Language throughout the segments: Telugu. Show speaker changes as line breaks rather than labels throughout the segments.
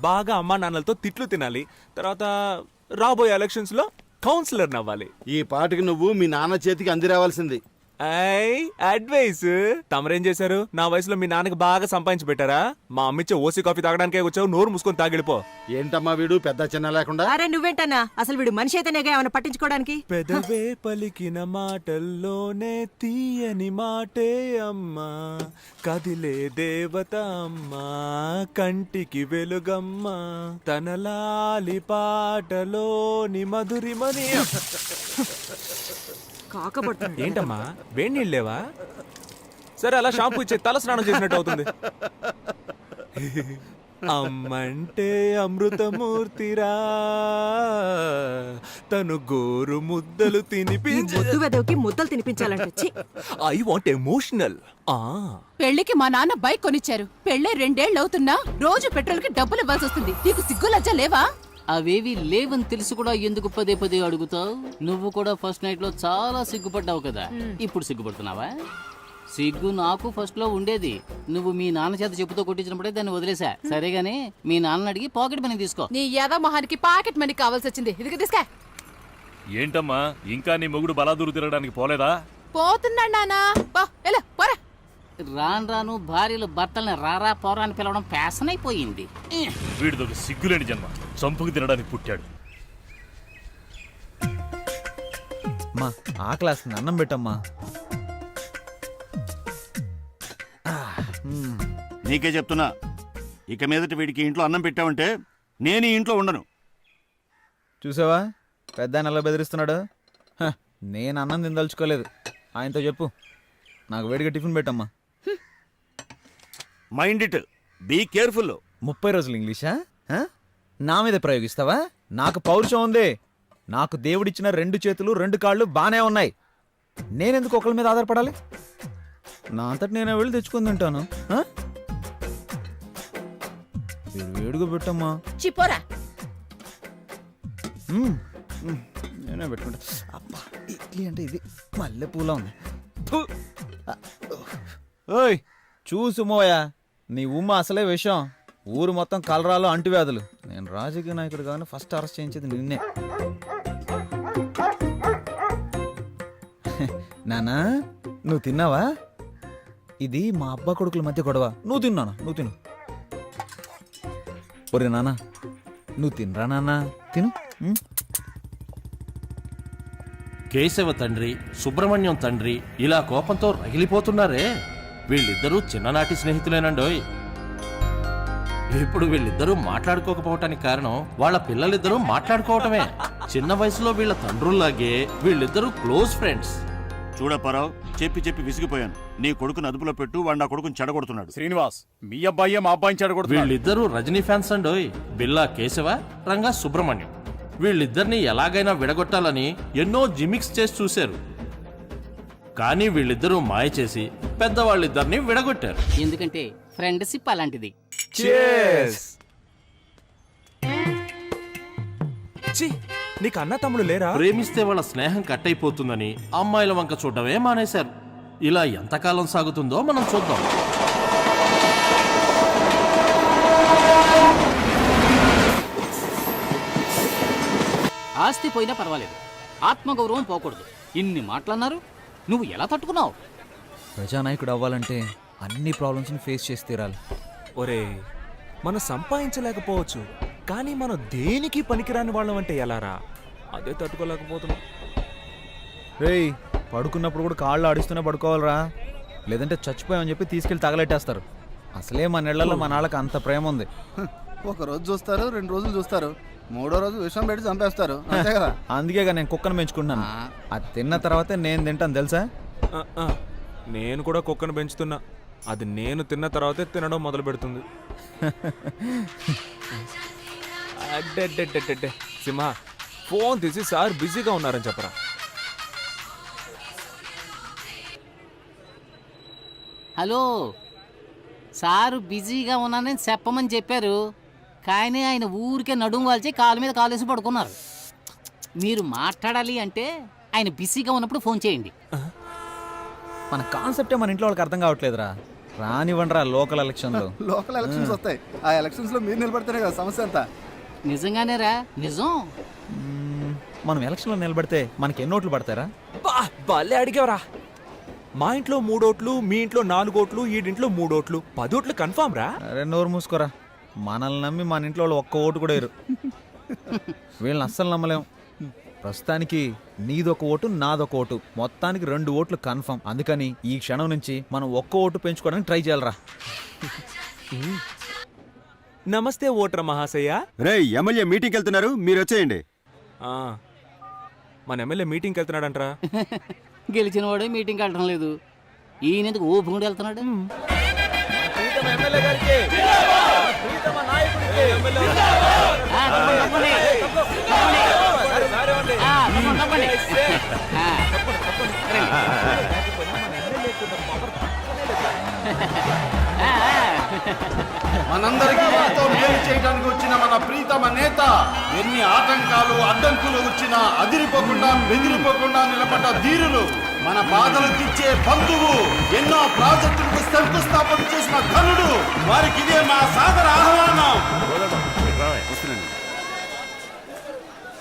బాగా అమ్మా నాన్నలతో తిట్లు తినాలి. తర్వాత రాబోయే ఎలక్షన్స్ లో కౌన్సిలర్ నవ్వాలి.
ఈ పాటికి నువ్వు మీ నాన్న చేతికి అంది రావాల్సింది.
అడ్వైస్ తమరేం చేశారు? నా వయసులో మీ నాన్నకి బాగా సంపాదించి పెట్టారా? మా అమ్మిచ్చే ఓసీ కాఫీ తాగడానికే వచ్చావు, నోరు మూసుకొని తాగిడిపో.
ఏంటమ్మా వీడు పెద్ద చిన్న లేకుండా?
అరే నువ్వేంటన్నా, అసలు వీడు మనిషి అయితేనేగా ఏమైనా పట్టించుకోవడానికి?
పెదవే పలికిన మాటల్లోనే తీయని మాటే అమ్మా, కదిలే దేవత అమ్మా, కంటికి వెలుగమ్మా, తనలాలి పాటలోని మధురిమని. ఏంటమ్మా వేడి నీళ్ళు లేవా? సరే అలా షాంపూ ఇచ్చే, తల స్నానం చేసినట్టు అవుతుంది. అమ్మంటే అమృతమూర్తిరా, తను గోరు ముద్దలు
ముద్దలు తినిపించాలంటే
ఐ వాంట్ ఎమోషనల్.
పెళ్లికి మా నాన్న బైక్ కొనిచ్చారు. పెళ్ళే 2 ఏళ్ళు అవుతున్నా రోజు పెట్రోల్ కి డబ్బులు ఇవ్వాల్సి వస్తుంది. నీకు సిగ్గు లజ్జ లేవా?
అవేవి లేవని తెలిసి కూడా ఎందుకు పదే పదే అడుగుతావు? నువ్వు కూడా ఫస్ట్ నైట్ లో చాలా సిగ్గుపడ్డావు కదా, ఇప్పుడు సిగ్గుపడుతున్నావా? సిగ్గు నాకు ఫస్ట్ లో ఉండేది. నువ్వు మీ నాన్న చేత చెప్పుతో కొట్టించినప్పుడే దాన్ని వదిలేసా. సరేగాని మీ నాన్న అడిగి పాకెట్ మనీ తీసుకో.
నీ యాద మొహానికి పాకెట్ మనీ కావాల్సి వచ్చింది. ఇది తీసుకా.
ఏంటమ్మా ఇంకా నీ మొగుడు బలాదూరు తిరగడానికి పోలేదా?
పోతున్నాడు నానా.
రాను రాను భార్యలు భర్తల్ని రారా పోరా అని పిలవడం ఫ్యాషన్ అయిపోయింది.
వీడిదొక సిగ్గులేని జన్మ, చంపుకు తినడానికి పుట్టాడు.
మా ఆ క్లాస్ అన్నం పెట్టమ్మా.
నీకే చెప్తున్నా, ఇక మీదట వీడికి ఇంట్లో అన్నం పెట్టావంటే నేను ఈ ఇంట్లో ఉండను.
చూసావా పెద్ద ఆయన ఎలా బెదిరిస్తున్నాడు? నేను అన్నం తినదలుచుకోలేదు. ఆయనతో చెప్పు నాకు వేడిగా టిఫిన్ పెట్టమ్మా.
Mind it, be careful.
30 రోజులు ఇంగ్లీషా? నా మీద ప్రయోగిస్తావా? నాకు పౌరుషం ఉంది. నాకు దేవుడిచ్చిన 2 చేతులు 2 కాళ్ళు బానే ఉన్నాయి. నేనెందుకు ఒకళ్ళ మీద ఆధారపడాలి? నా అంతటి నేను వెళ్ళి తెచ్చుకుని తింటాను. వేడిగా పెట్టమ్మా.
చిపోరా.
నేనే పెట్టుకుంటా. అబ్బా ఇడ్లీ అంటే ఇది మల్లె పూల ఉంది. ఓయ్ చూసు మోయా, నీ ఉమ్మ అసలే విషయం. ఊరు మొత్తం కలరాలు అంటువ్యాధులు. నేను రాజకీయ నాయకుడు కానీ ఫస్ట్ అరెస్ట్ చేయించేది నిన్నే. నానా నువ్వు తిన్నావా? ఇది మా అబ్బా కొడుకుల మధ్య గొడవ. నువ్వు తిన్నానా? నువ్వు తిను. ఒరే నాన్న నువ్వు తినరా నాన్న, తిను.
కేశవ తండ్రి, సుబ్రహ్మణ్యం తండ్రి ఇలా కోపంతో రగిలిపోతున్నారే. వీళ్ళిద్దరూ చిన్ననాటి స్నేహితులేనండోయ్. ఇప్పుడు వీళ్ళిద్దరూ మాట్లాడుకోకపోవటానికి కారణం వాళ్ళ పిల్లలిద్దరూ మాట్లాడుకోవటమే. చిన్న వయసులో వీళ్ళ తండ్రుల్లాగే వీళ్ళిద్దరూ క్లోజ్ ఫ్రెండ్స్.
చూడప్పారావు, చెప్పి చెప్పి విసిగిపోయాను. నీ కొడుకుని అదుపులో పెట్టు, వాడు నా కొడుకుని చెడగొడుతున్నాడు.
శ్రీనివాస్, మీ అబ్బాయి మా అబ్బాయిని చెడగొడుతున్నాడు.
వీళ్ళిద్దరూ రజనీ ఫ్యాన్స్ అండోయ్. బిల్లా కేశవ, రంగా సుబ్రహ్మణ్యం. వీళ్ళిద్దరిని ఎలాగైనా విడగొట్టాలని ఎన్నో జిమిక్స్ చేసి చూశారు. కానీ వీళ్ళిద్దరూ మాయ చేసి పెద్దవాళ్ళిద్దరిని విడగొట్టారు.
ఎందుకంటే ఫ్రెండ్షిప్ అలాంటిది.
నీకు అన్న తమ్ముడు లేరా?
ప్రేమిస్తే వాళ్ళ స్నేహం కట్ అయిపోతుందని అమ్మాయిల వంక చూడటమే మానేశారు. ఇలా ఎంతకాలం సాగుతుందో మనం చూద్దాం.
ఆస్తి పోయినా పర్వాలేదు, ఆత్మగౌరవం పోకూడదు. ఇన్ని మాటలన్నారు, నువ్వు ఎలా తట్టుకున్నావు?
ప్రజానాయకుడు అవ్వాలంటే అన్ని ప్రాబ్లమ్స్ని ఫేస్ చేసి తీరాలి.
ఒరే మనం సంపాదించలేకపోవచ్చు, కానీ మనం దేనికి పనికిరాని వాళ్ళం అంటే ఎలారా? అదే తట్టుకోలేకపోతున్నాం.
రేయ్ పడుకున్నప్పుడు కూడా కాళ్ళు ఆడిస్తూనే పడుకోవాలరా, లేదంటే చచ్చిపోయామని చెప్పి తీసుకెళ్ళి తగలెట్టేస్తారు. అసలే మన ఇళ్లలో మన వాళ్ళకి అంత ప్రేమ ఉంది.
ఒక రోజు చూస్తారు, 2 రోజులు చూస్తారు, 3వ రోజు విషం పెట్టి చంపేస్తారు. అంతే కదా.
అందుకేగా నేను కుక్కను పెంచుకున్నాను. అది తిన్న తర్వాతే నేను తింటాను తెలుసా?
నేను కూడా కుక్కను పెంచుతున్నా. అది నేను తిన్న తర్వాతే తినడం మొదలు పెడుతుంది. సింహ ఫోన్ తీసి సార్ బిజీగా ఉన్నారని చెప్పరా.
హలో సారు బిజీగా ఉన్నానని చెప్పమని చెప్పారు, కానీ ఆయన ఊరికే నడుము వాల్చి కాలు మీద కాలేసి పడుకున్నారు. మీరు మాట్లాడాలి అంటే ఆయన బిజీగా ఉన్నప్పుడు ఫోన్ చేయండి.
మన కాన్సెప్టే మన ఇంట్లో వాళ్ళకి అర్థం కావట్లేదురా. రానివ్వండిరా లోకల్ ఎలక్షన్లో.
లోకల్ ఎలక్షన్స్ వస్తాయి, ఆ ఎలక్షన్స్ లో మీరు నిలబడితేనే కదా సమస్య అంతా.
నిజంగానేరా నిజం.
మనం ఎలక్షన్లో నిలబడితే మనకి ఎన్ని ఓట్లు పడతారా?
భలే అడిగావరా. మా ఇంట్లో 3 ఓట్లు, మీ ఇంట్లో 4 ఓట్లు, ఈడింట్లో 3 ఓట్లు, 10 ఓట్లు కన్ఫామ్ రా.
అరే నోరు మూసుకోరా. మనల్ని నమ్మి మన ఇంట్లో వాళ్ళు ఒక్క ఓటు కూడా వేరు. వీళ్ళని అస్సలు నమ్మలేం. ప్రస్తుతానికి నీదొక ఓటు, నాదొక ఓటు, మొత్తానికి 2 ఓట్లు కన్ఫర్మ్. అందుకని ఈ క్షణం నుంచి మనం ఒక్క ఓటు పెంచుకోవడానికి ట్రై చేయాలరా.
నమస్తే ఓటర్ మహాశయ.
రే ఎమ్మెల్యే మీటింగ్కి వెళ్తున్నారు, మీరు వచ్చేయండి.
ఆ, మన ఎమ్మెల్యే మీటింగ్కి వెళ్తున్నాడంట్రా.
గెలిచిన వాడే మీటింగ్కి వెళ్ళడం లేదు, ఈయన ఎందుకు ఓపెన్ కూడా వెళ్తున్నాడు.
మనందరికీ ఎంతో మేలు చేయడానికి వచ్చిన మన ప్రీతమ నేత ఎన్ని ఆటంకాలు అడ్డంకులు వచ్చినా అదిరిపోకుండా బెదిరిపోకుండా నిలబడ్డ ధీరులు, మన బాధలు తీర్చే బంధువు, ఎన్నో ప్రాజెక్టులకు శంకుస్థాపన చేసిన ఘనుడు, వారికి ఇదే మా సాదర ఆహ్వానం.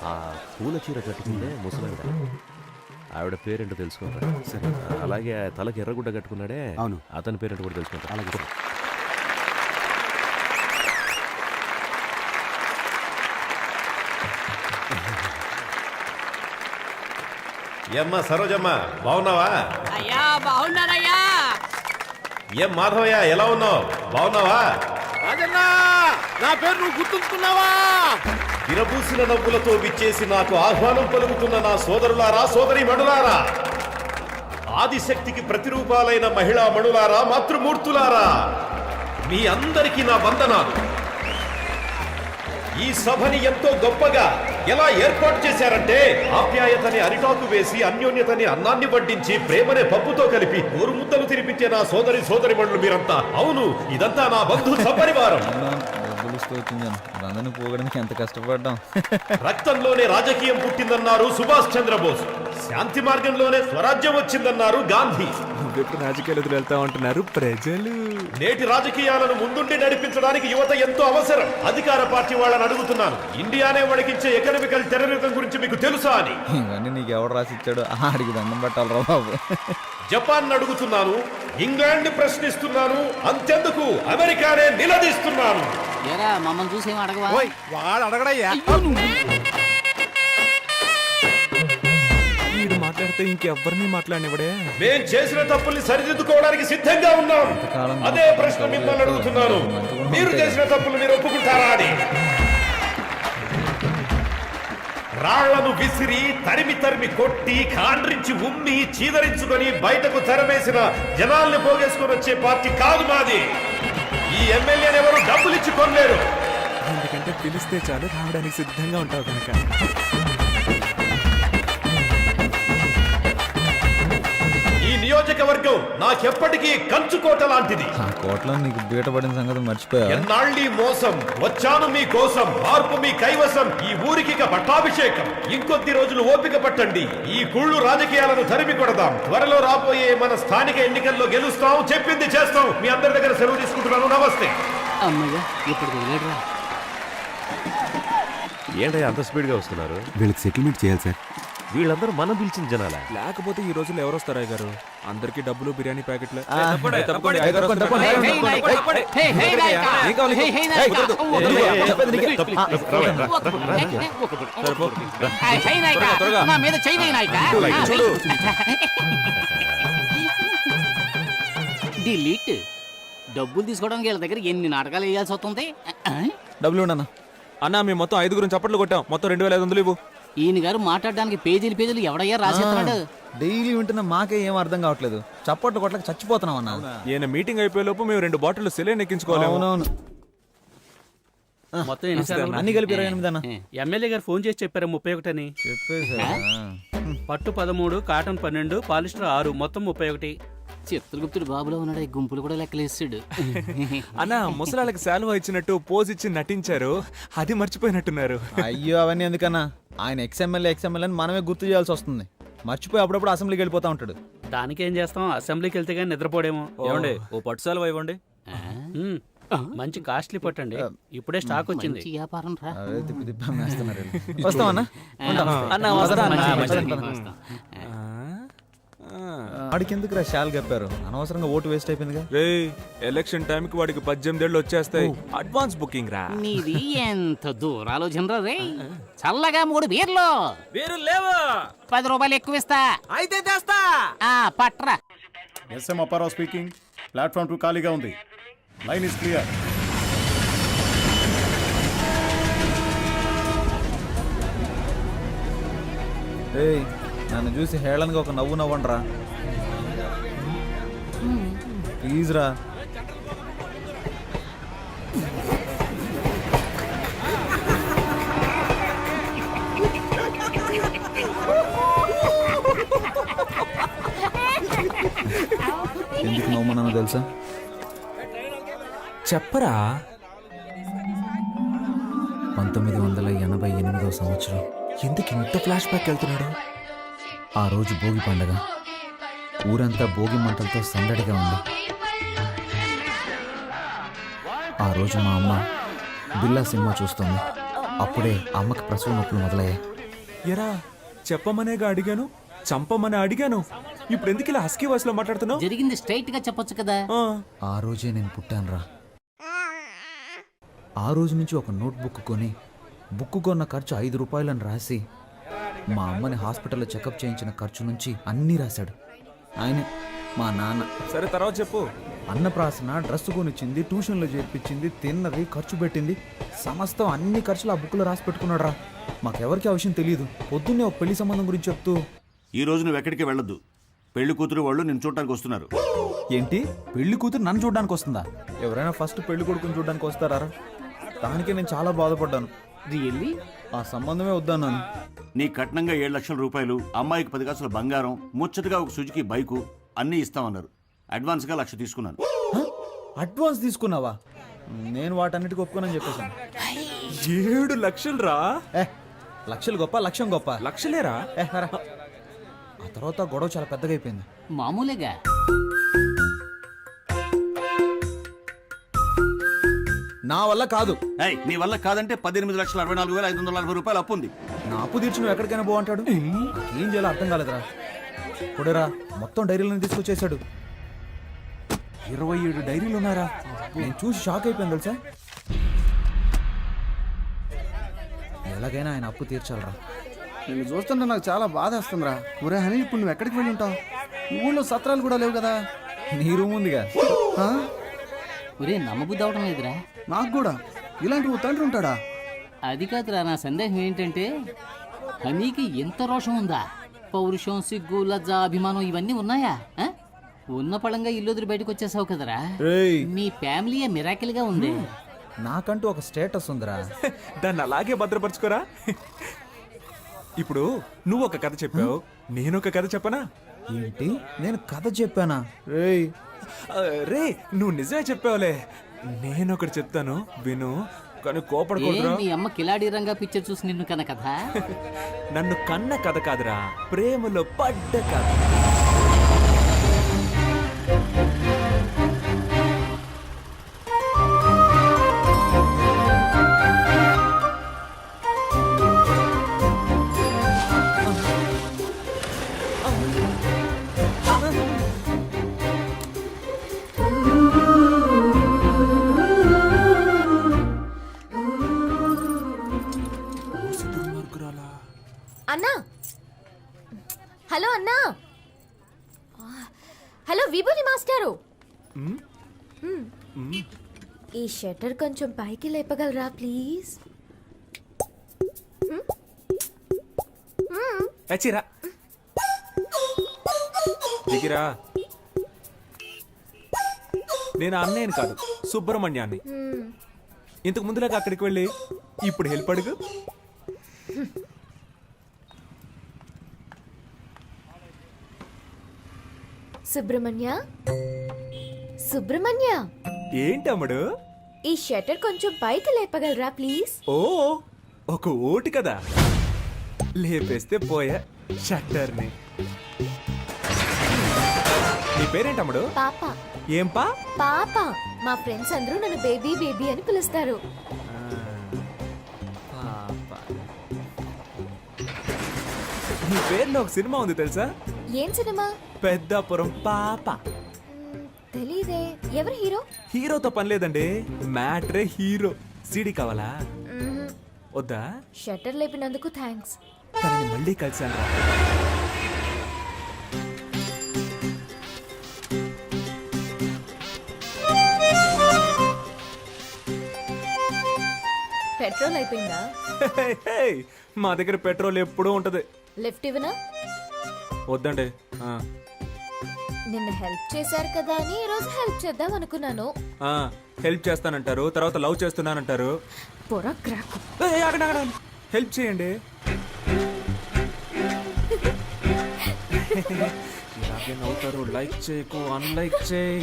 ఆ పూల చీర కట్టుకుంటే ముసలావిడ, ఆవిడ పేరేంటో తెలుసుకుంటా. సరే, అలాగే ఆ తలకి ఎర్రగుడ్డ కట్టుకున్నాడే,
అవును,
అతని పేరేంటో కూడా తెలుసుకుంటా. అలాగే
ఏమ్మా సరోజమ్మ, బాగున్నావా?
అయ్యా బాగున్నారయ్యా.
ఏం మాధవయ్య, ఎలా ఉన్నావు? బాగున్నావా?
నా పేరు నువ్వు గుర్తుంచుకున్నావా?
విరబూసిన నవ్వులతో విచ్చేసి నాకు ఆహ్వానం పలుకుతున్న నా సోదరులారా, సోదరి మణులారా, ఆదిశక్తికి ప్రతిరూపాలైన మహిళా మణులారా, మాతృమూర్తులారా, మీ అందరికీ నా వందనాలు. ఈ సభని ఎంతో గొప్పగా ఎలా ఏర్పాటు చేశారంటే, ఆప్యాయతని అరిటాకు వేసి, అన్యోన్యతని అన్నాన్ని వడ్డించి, ప్రేమనే పప్పుతో కలిపి గోరుముద్దలు తినిపించే నా సోదరి సోదరిమణులు మీరంతా. అవును, ఇదంతా నా బంధు సపరివారం.
అందరిని పోగడానికి ఎంత కష్టపడ్డాం.
రక్తంలోనే రాజకీయం పుట్టిందన్నారు సుభాష్ చంద్రబోస్, శాంతి మార్గంలోనే స్వరాజ్యం వచ్చిందన్నారు గాంధీ.
నువ్వెప్పుడు రాజకీయాలకు వెళ్తా ఉంటున్నారు ప్రజలు.
నేటి రాజకీయాలను ముందుండి నడిపించడానికి యువత ఎంతో అవసరం. అధికార పార్టీ వాళ్ళని అడుగుతున్నాను, ఇండియానే వణికించే ఎకనామికల్ టెర్రరిజం గురించి మీకు తెలుసా అని.
ఇవన్నీ నీకు ఎవడు రాసిచ్చాడు? ఆడికి దండం పెట్టాలరా బాబు.
జపాన్ అడుగుతున్నాను, ఇంగ్లాండ్ ప్రశ్నిస్తున్నాను, అంతెందుకు అమెరికానే నిలదీస్తున్నాను.
ఏరా మమ్మల్ని చూసి ఏం అడగవా?
వాడు అడగడయ్యా.
వీడు మాట్లాడితే ఇంకెవ్వరిని మాట్లాడినవడే.
మేం చేసిన తప్పుల్ని సరిదిద్దుకోవడానికి సిద్ధంగా ఉన్నాం. అదే ప్రశ్న మిమ్మల్ని అడుగుతున్నాను, మీరు చేసిన తప్పులు మీరు ఒప్పుకుంటారా అని. రాళ్లను విసిరి, తరిమి తరిమి కొట్టి, కాండ్రించి ఉమ్మి, చీదరించుకొని బయటకు తెరవేసిన జనాల్ని పోగేసుకొని వచ్చే పార్టీ కాదు మాది. ఈ ఎమ్మెల్యేని ఎవరు డబ్బులు ఇచ్చి కొనలేరు.
ఎందుకంటే పిలిస్తే చాలు రావడానికి సిద్ధంగా ఉంటావు కనుక.
ఈ నియోజకవర్గం నాకెప్పటికీ కంచుకోట లాంటిది.
ఆ కోట్లో నీకు బీటపడిన సంగతి మర్చిపోయా.
ఎన్నాళ్ళీ మోసం, వచ్చాను మీ కోసం, మార్పు మీ కైవసం, ఈ ఊరికి ఇక పట్టాభిషేకం. ఇంకొద్ది రోజులు ఓపిక పట్టండి, ఈ కుళ్ళు రాజకీయాలను తరిమి కొడదాం. త్వరలో రాబోయే మన స్థానిక ఎన్నికల్లో గెలుస్తాం, చెప్పింది చేస్తాం. మీ అందరి దగ్గర సెలవు తీసుకుంటున్నాను. నమస్తే.
అమ్మయ్య, ఇప్పుడు వదిలేడురా.
ఏంటయ్యా అంత స్పీడ్గా వస్తున్నారు?
వీళ్ళకి సెటిల్మెంట్ చేయాలి సార్.
వీళ్ళందరూ మనం పిలిచిన జనాలా?
లేకపోతే ఈ రోజుల్లో ఎవరు వస్తారా గారు? అందరికి డబ్బులు, బిర్యానీ ప్యాకెట్లు.
హే, హే నాయకా! హే, హే నాయకా! హే నాయకా! నా మీద చెయ్యి వేయి నాయకా! డిలీట్. డబ్బులు తీసుకోవడానికి వీళ్ళ దగ్గర ఎన్ని నాటకాలు వేయాల్సి వస్తుంది.
డబ్బులు ఉండన్నా.
అన్నా మేము మొత్తం 5 చప్పట్లు కొట్టాం. మొత్తం 2500 ఇవ్వు.
ఈయన గారు మాట్లాడడానికి పేజీలు ఎవడయ్యా రాసేస్తున్నాడు?
డైలీ వింటున్న మాకే ఏం అర్థం కావట్లేదు. చప్పట్లు కొట్లకి చచ్చిపోతున్నాం అన్న.
ఈయన మీటింగ్ అయిపోయే లోపు మేము 2 బాటిల్ సెలైన్ ఎక్కించుకోవాలి.
అవునవును.
మొత్తం
అన్ని కలిపి 28 అన్న.
ఎమ్మెల్యే గారు ఫోన్ చేసి చెప్పారు 31 అని.
చెప్పేసా?
పట్టు 13, కాటన్ 12, పాలిస్టర్ 6, మొత్తం 31.
చిత్రగుప్తుడు బాబులో ఉన్నాడు, ఈ గుంపులు కూడా లెక్కలేస్తాడు.
అన్న ముసలాళ్ళకి శాలువా ఇచ్చినట్టు పోజ్ ఇచ్చి నటించారు, అది మర్చిపోయినట్టున్నారు.
అయ్యో అవన్నీ ఎందుకన్నా, ఆయన ఎక్స్ఎమ్మెల్యే అని మనమే గుర్తు చేయాల్సి వస్తుంది. మర్చిపోయి అప్పుడప్పుడు అసెంబ్లీకి వెళ్ళిపోతా ఉంటాడు.
దానికేం చేస్తాం, అసెంబ్లీకి వెళ్తే కానీ నిద్రపోడేమో.
ఏమండి ఓ పట్టుసాలు ఇవ్వండి.
మ్మ్. మంచి కాస్ట్లీ పట్టండి, ఇప్పుడే స్టాక్ వచ్చింది.
మంచి వ్యాపారం రా.
అదే తిప్పి తిప్పి అమ్మేస్తున్నారు వీళ్ళు. వస్తామన్నా
అన్న వస్తా అన్న.
వస్తాం.
వాడికి ఎందుకు షాల్ కప్పారు, అనవసరంగా ఓటు వేస్ట్ అయిపోయిందిగా.
రే ఎలక్షన్ టైం కి వాడికి 18 ఏళ్ళు వచ్చేస్తాయి. అడ్వాన్స్ బుకింగ్ రా.
నీది ఎంత దూరాలోచనరా రే. చల్లగా 3 బీర్లు
వేరు లేవు
10 రూపాయలు ఎక్కువ ఇస్తా.
అయితే తెస్తా.
పట్రా.
S M Apparao speaking. ప్లాట్ఫామ్ 2 ఖాళీగా ఉంది. Line is clear.
ఏయ్ నన్ను చూసి హేళనగా ఒక నవ్వు నవ్వండి రా ప్లీజ్ రా. ఎందుకు నవ్వుమన్నానో తెలుసా?
చెప్పరా.
1988వ సంవత్సరం.
ఎందుకు ఇంత ఫ్లాష్ బ్యాక్ వెళ్తున్నాడు?
ఆ రోజు భోగి పండగ. ఊరంతా భోగి మంటలతో సందడిగా ఉంది. ఆ రోజు మా అమ్మ బిల్లా సినిమా చూస్తుంది. అప్పుడే అమ్మకి ప్రసవ నొప్పులు మొదలయ్యాయి.
ఎరా చెప్పమనేగా అడిగాను, చంపమని అడిగాను. ఇప్పుడు ఎందుకు ఇలా హస్కీ వాయిస్ లో మాట్లాడుతున్నావు?
జరిగింది స్ట్రైట్ గా చెప్పొచ్చు కదా.
ఆ రోజే నేను పుట్టాను రా. ఆ రోజు నుంచి ఒక నోట్బుక్ కొని బుక్ కొన్న ఖర్చు 5 రూపాయలని రాసి మా అమ్మని హాస్పిటల్లో చెకప్ చేయించిన ఖర్చు నుంచి అన్నీ రాశాడు ఆయనే, మా నాన్న.
సరే తర్వాత చెప్పు.
అన్నప్రాసన, డ్రెస్ కొనిచ్చింది, ట్యూషన్లో చేర్పించింది, తిన్నది, ఖర్చు పెట్టింది, సమస్తం అన్ని ఖర్చులు ఆ బుక్లో రాసి పెట్టుకున్నాడు రా. మాకెవరికి ఆ విషయం తెలియదు. పొద్దున్నే ఒక పెళ్లి సంబంధం గురించి చెప్తూ,
ఈ రోజు నువ్వు ఎక్కడికి వెళ్ళొద్దు. పెళ్లి కూతురు వాళ్ళు నిన్ను చూడటానికి వస్తున్నారు.
ఏంటి పెళ్లి కూతురు నన్ను చూడడానికి వస్తుందా? ఎవరైనా ఫస్ట్ పెళ్లి కొడుకుని చూడడానికి వస్తారా? దానికే నేను చాలా బాధపడ్డాను.
రియల్లీ?
ఆ సంబంధమే వద్దన్నాను.
నీ కట్నంగా 7 లక్షల రూపాయలు, అమ్మాయికి 10 కాసుల బంగారం, ముచ్చటగా ఒక సుజుకి బైకు అన్నీ ఇస్తామన్నారు. అడ్వాన్స్గా 1,00,000 తీసుకున్నాను.
అడ్వాన్స్ తీసుకున్నావా? నేను వాటన్నిటికి ఒప్పుకోనని చెప్పేశాను.
7 లక్షలు రా.
లక్షలు గొప్ప, లక్ష్యం గొప్ప.
లక్షలేరా?
ఆ తర్వాత గొడవ చాలా పెద్దగా అయిపోయింది.
మామూలుగా
నా వల్ల కాదు.
నీ వల్ల కాదంటే 18,64,540 రూపాయలు అప్పు ఉంది.
నా అప్పు తీర్చి నువ్వు ఎక్కడికైనా బాగుంటాడు. ఏం చేయాలో అర్థం కాలేదురా. కొడేరా మొత్తం డైరీలను తీసుకొచ్చేసాడు. 27 డైరీలు ఉన్నారా? నేను చూసి షాక్ అయిపోయాను తెలుసా. ఎలాగైనా ఆయన అప్పు తీర్చాలరా.
నేను చూస్తుంటే నాకు చాలా బాధ వస్తుందిరా. ఒరే హనీ, ఇప్పుడు నువ్వు ఎక్కడికి వెళ్ళి ఉంటావు? ఊళ్ళో సత్రాలు కూడా లేవు కదా.
నీ రూమ్ ఉందిగా.
ఒరే నమ్మబుద్ధి అవడం లేదురా.
నాకు కూడా ఇలాంటి ఓ తండ్రి ఉంటాడా?
అది కాదురా, నా సందేహం ఏంటంటే హనీకి ఎంత రోషం ఉందా? పౌరుషం, సిగ్గు, లజ్జ, అభిమానం ఇవన్నీ ఉన్నాయా? ఉన్న పళంగా ఇల్లు వదిలి బయటకు వచ్చేసావు కదరా. మీ ఫ్యామిలీ మిరాకిల్ గా ఉంది.
నాకంటూ ఒక స్టేటస్ ఉందిరా.
దాన్ని అలాగే భద్రపరచుకోరా. ఇప్పుడు నువ్వు ఒక కథ చెప్పావు, నేను ఒక కథ చెప్పనా?
ఏంటి, నేను కథ చెప్పానా?
రే నువ్వు నిజమే చెప్పావులే. నేను ఒకటి చెప్తాను విను, కానీ కోపడకూడదురా.
మీ అమ్మ కిలాడి రంగా పిక్చర్ చూసి నిన్ను కన్న కథ.
నన్ను కన్న కథ కాదురా, ప్రేమలో పడ్డ కథ.
అన్నా, హలో అన్నా. హలో విభూతి మాస్టారు, ఈ షట్టర్ కొంచెం పైకి లేపగలరా ప్లీజ్?
చిరా దిగిరా. నేను అన్నయ్యని కాదు, సుబ్రహ్మణ్యాన్ని. ఇంతకు ముందులాగా అక్కడికి వెళ్ళి ఇప్పుడు హెల్ప్ అడుగు.
సుబ్రహ్మణ్య, సుబ్రహ్మణ్య,
ఏంటమ్ముడు?
ఈ షట్టర్ కొంచెం పైకి లేపగలరా ప్లీజ్?
ఓ ఒక ఓటు కదా, లేపేస్తే పోయా షట్టర్ని. నీ పేరేంటమ్ముడు?
పాప.
ఏం పా?
పాప. మా ఫ్రెండ్స్ అందరూ నన్ను బేబీ బేబీ అని పిలుస్తారు.
నీ పేరులో ఒక సినిమా ఉంది తెలుసా?
ఏం సినిమా?
పెద్దాపురం పాప.
తెలీదే. ఎవరు హీరో?
హీరోతో పని లేదండి, మ్యాట్రే హీరో. సీడీ కావాలా? వద్దా?
షట్టర్ లేపినందుకు థ్యాంక్స్.
తనని మళ్ళీ కలిసాను రా.
పెట్రోల్ అయిపోయిందా?
హే, హే, మా దగ్గర పెట్రోల్ ఎప్పుడూ ఉంటది.
లిఫ్ట్ ఇవ్వనా?
వద్దండి.
నిన్న హెల్ప్ చేశారు కదా అని ఈ రోజు హెల్ప్ చేద్దాం అనుకున్నాను.
హెల్ప్ చేస్తానంటారు, తర్వాత లవ్ చేస్తున్నానంటారు.
పొర క్రాక్.
హెల్ప్ చేయండి. ఇలాగే నవ్వుతారు. లైక్ చేయకు, అన్లైక్ చేయి.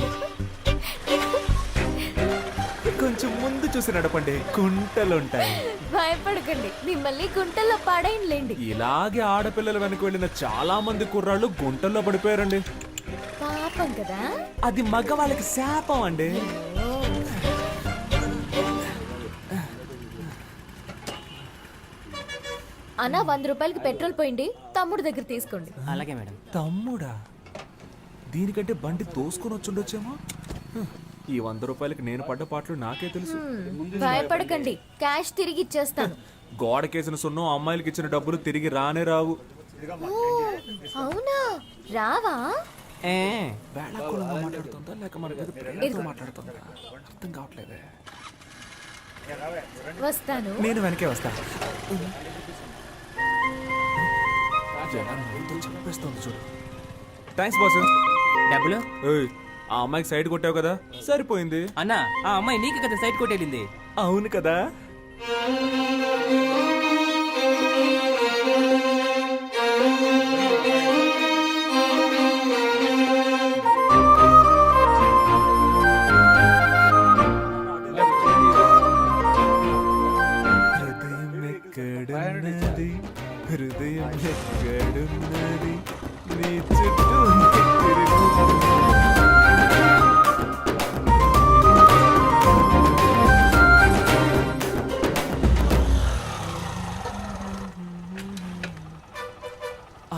కొంచెం ముందు చూసి నడపండి, గుంటలుంటాయి.
భయపడకండి, మిమ్మల్ని గుంటల్లో పాడైనలేండి.
ఇలాగే ఆడపిల్లల వెనక వెళ్ళిన చాలా మంది కుర్రాళ్ళు గుంటల్లో పడిపోయారండి.
పాపం కదా.
అది మగవాళ్ళకి శాపం అండి.
అన్నా 100 రూపాయలకి పెట్రోల్ పోయింది, తమ్ముడు దగ్గర తీసుకోండి.
అలాగే మేడం.
తమ్ముడా? దీనికంటే బండి తోసుకొని వచ్చుండొచ్చేమో. ఈ 100 రూపాయలకి నేను పడ్డ పాటలు నాకే తెలుసు.
భయపడకండి, క్యాష్ తిరిగి ఇచ్చేస్తాను.
గోడకేసిన సున్నం అమ్మాయిలకి ఇచ్చిన డబ్బులు తిరిగి రానే రావు.
అవునా? రావా?
మాట్లాడుతుందా లేక మన మీద ప్రేమతో మాట్లాడుతుందా అర్థం కావట్లేదే.
వస్తాను.
నేను వెనకే వస్తాను. చంపేస్తుంది చూడు. Thanks boss.
డబ్బులు?
ఆ అమ్మాయికి సైడ్ కొట్టావు కదా, సరిపోయింది.
అన్నా, ఆ అమ్మాయి నీకు కదా సైడ్ కొట్టేళ్ళింది.
అవును కదా. హృదయం ఎక్కడున్నది, నీ చుట్టూ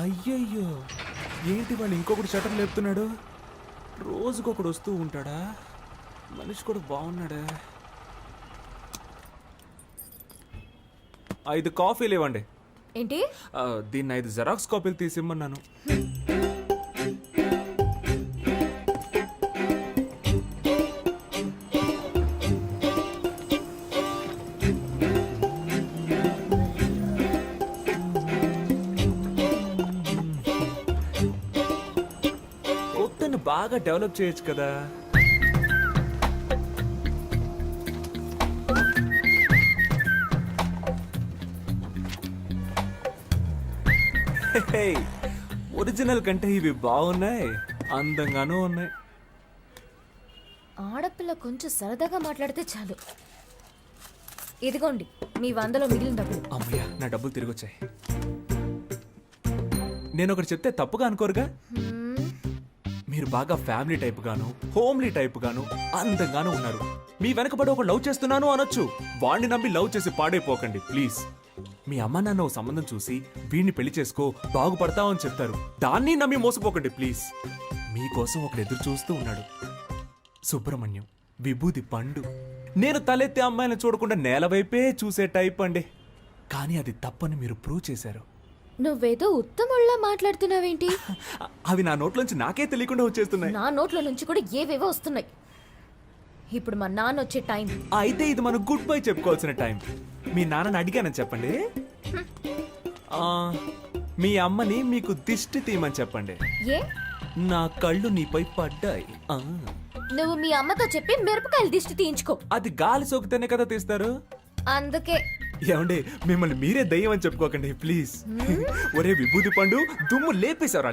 అయ్యయ్యో, ఏంటి వాళ్ళు ఇంకొకటి షటర్ లేపుతున్నాడు? రోజుకొకడు వస్తూ ఉంటాడా? మనిషి కూడా బాగున్నాడా? 5 కాఫీలు ఇవ్వండి.
ఏంటి?
దీన్ని 5 జెరాక్స్ కాపీలు తీసిమ్మన్నాను. కొత్తను బాగా డెవలప్ చేయొచ్చు కదా. ఒరిజినల్ కంటే ఇవి బాగున్నాయి, అందంగానూ ఉన్నాయి.
ఆడపిల్ల కొంచెం సరదాగా మాట్లాడితే చాలు. ఇదిగోండి మీ 100లో మిగిలిన డబ్బులు.
అమ్మయ్య, నా డబ్బులు తిరిగి వచ్చాయి. నేను ఒకటి చెప్తే తప్పుగా అనుకోరుగా? మీరు బాగా ఫ్యామిలీ టైప్ గాను, హోమ్లీ టైప్ గాను, అందంగానూ ఉన్నారు. మీ వెనకబడి ఒక లవ్ చేస్తున్నాను అనొచ్చు. వాణ్ణి నమ్మి లవ్ చేసి పాడైపోకండి ప్లీజ్. మీ అమ్మ నాన్న ఓ సంబంధం చూసి వీడిని పెళ్లి చేసుకో బాగుపడతావు అని చెప్తారు. దాన్ని నమ్మి మోసపోకండి ప్లీజ్. మీకోసం ఒకడు ఎదురు చూస్తూ ఉన్నాడు. సుబ్రహ్మణ్యం, విభూది పండు. నేను తలెత్తే అమ్మాయిని చూడకుండా నేల వైపే చూసే టైప్ అండి. కానీ అది తప్పని మీరు ప్రూవ్ చేశారు.
నువ్వేదో ఉత్తముళ్ళ మాట్లాడుతున్నావేంటి?
అవి నా నోట్లోంచి నాకే తెలియకుండా వచ్చేస్తున్నాయి.
నా నోట్లో నుంచి కూడా ఏవేవో వస్తున్నాయి. ఇప్పుడు మా నాన్న వచ్చే టైం.
అయితే ఇది మనం గుడ్ బై చెప్పుకోవాల్సిన టైం. మీ నాన్నని అడిగానని చెప్పండి. మీ అమ్మని మీకు దిష్టి తీయమని చెప్పండి.
ఏ?
నా కళ్ళు నీపై పడ్డాయి.
నువ్వు మీ అమ్మతో చెప్పి మిరపకాయలు దిష్టి తీయించుకో.
అది గాలి సోకితేనే కదా తీస్తారు.
అందుకే
ఏమండి, మిమ్మల్ని మీరే దయ్యం అని చెప్పుకోకండి ప్లీజ్. ఒరే విభూతి పండు, దుమ్ము లేపేశావరా.